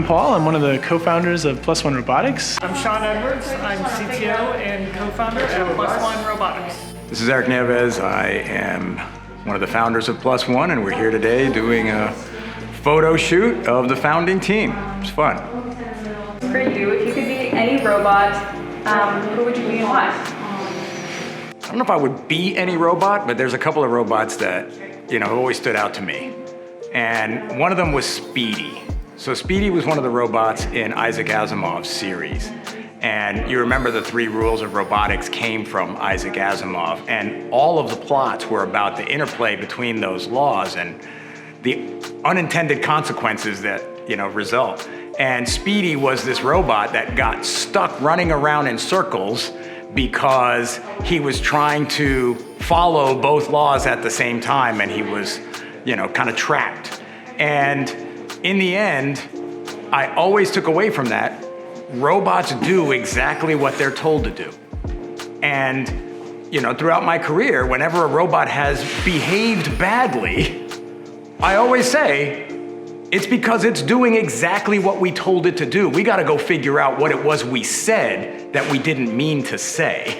Paul. I'm one of the co-founders of Plus One Robotics. I'm Sean Edwards. I'm CTO and co-founder at Plus One Robotics. This is Eric Neves. I am one of the founders of Plus One, and we're here today doing a photo shoot of the founding team. It's fun. For you, if you could be any robot, who would you be and why? I don't know if I would be any robot, but there's a couple of robots that, have always stood out to me. And one of them was Speedy. So Speedy was one of the robots in Isaac Asimov's series. And you remember the 3 rules of robotics came from Isaac Asimov, and all of the plots were about the interplay between those laws and the unintended consequences that, result. And Speedy was this robot that got stuck running around in circles because he was trying to follow both laws at the same time, and he was, kind of trapped. And in the end, I always took away from that, robots do exactly what they're told to do. And, throughout my career, whenever a robot has behaved badly, I always say, it's because it's doing exactly what we told it to do. We gotta go figure out what it was we said that we didn't mean to say.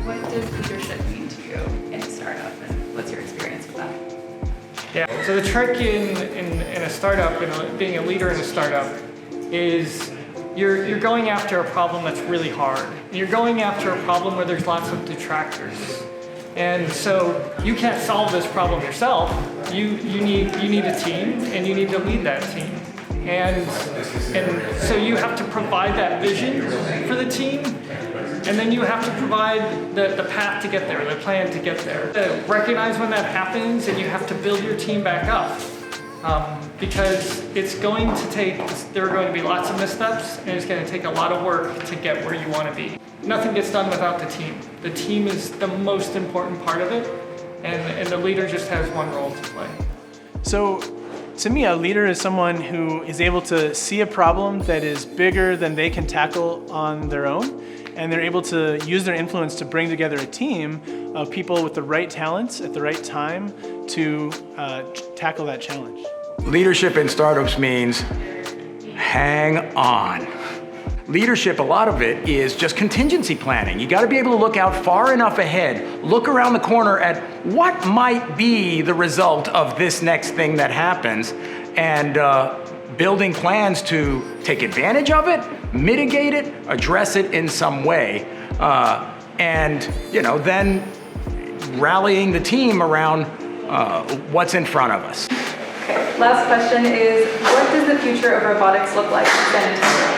What does leadership mean to you in a startup, and what's your experience with that? Yeah, so the trick in a startup, and being a leader in a startup, is you're going after a problem that's really hard. You're going after a problem where there's lots of detractors. And so you can't solve this problem yourself. You need a team, and you need to lead that team. And so you have to provide that vision for the team, and then you have to provide the path to get there, the plan to get there. Recognize when that happens, and you have to build your team back up. Because there are going to be lots of missteps, and it's going to take a lot of work to get where you want to be. Nothing gets done without the team. The team is the most important part of it, and the leader just has one role to play. So, to me, a leader is someone who is able to see a problem that is bigger than they can tackle on their own, and they're able to use their influence to bring together a team of people with the right talents at the right time to tackle that challenge. Leadership in startups means hang on. Leadership, a lot of it is just contingency planning. You gotta be able to look out far enough ahead, look around the corner at what might be the result of this next thing that happens, and building plans to take advantage of it, mitigate it, address it in some way, and then rallying the team around what's in front of us. Okay, last question is, what does the future of robotics look like in San Antonio?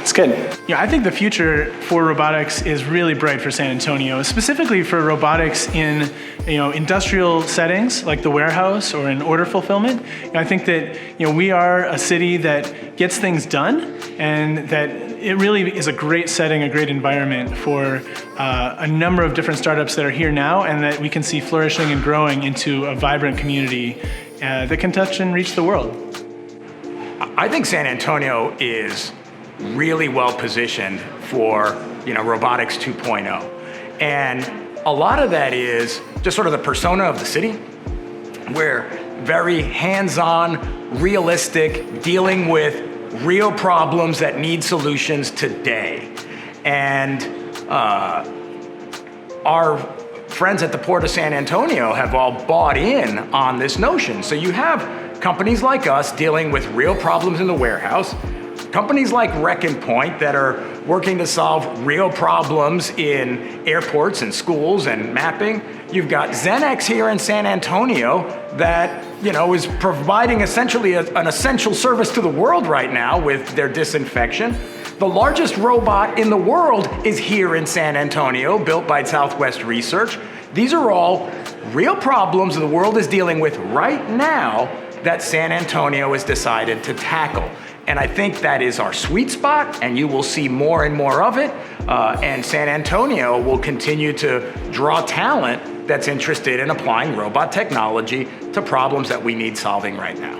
It's good. I think the future for robotics is really bright for San Antonio, specifically for robotics in industrial settings like the warehouse or in order fulfillment. I think that we are a city that gets things done, and that it really is a great setting, a great environment for a number of different startups that are here now, and that we can see flourishing and growing into a vibrant community that can touch and reach the world. I think San Antonio is really well positioned for robotics 2.0. And a lot of that is just sort of the persona of the city. We're very hands-on, realistic, dealing with real problems that need solutions today. And our friends at the Port of San Antonio have all bought in on this notion. So you have companies like us dealing with real problems in the warehouse, companies like Wreck and Point that are working to solve real problems in airports and schools and mapping. You've got Xenex here in San Antonio that is providing essentially an essential service to the world right now with their disinfection. The largest robot in the world is here in San Antonio, built by Southwest Research. These are all real problems the world is dealing with right now that San Antonio has decided to tackle. And I think that is our sweet spot, and you will see more and more of it. And San Antonio will continue to draw talent that's interested in applying robot technology to problems that we need solving right now.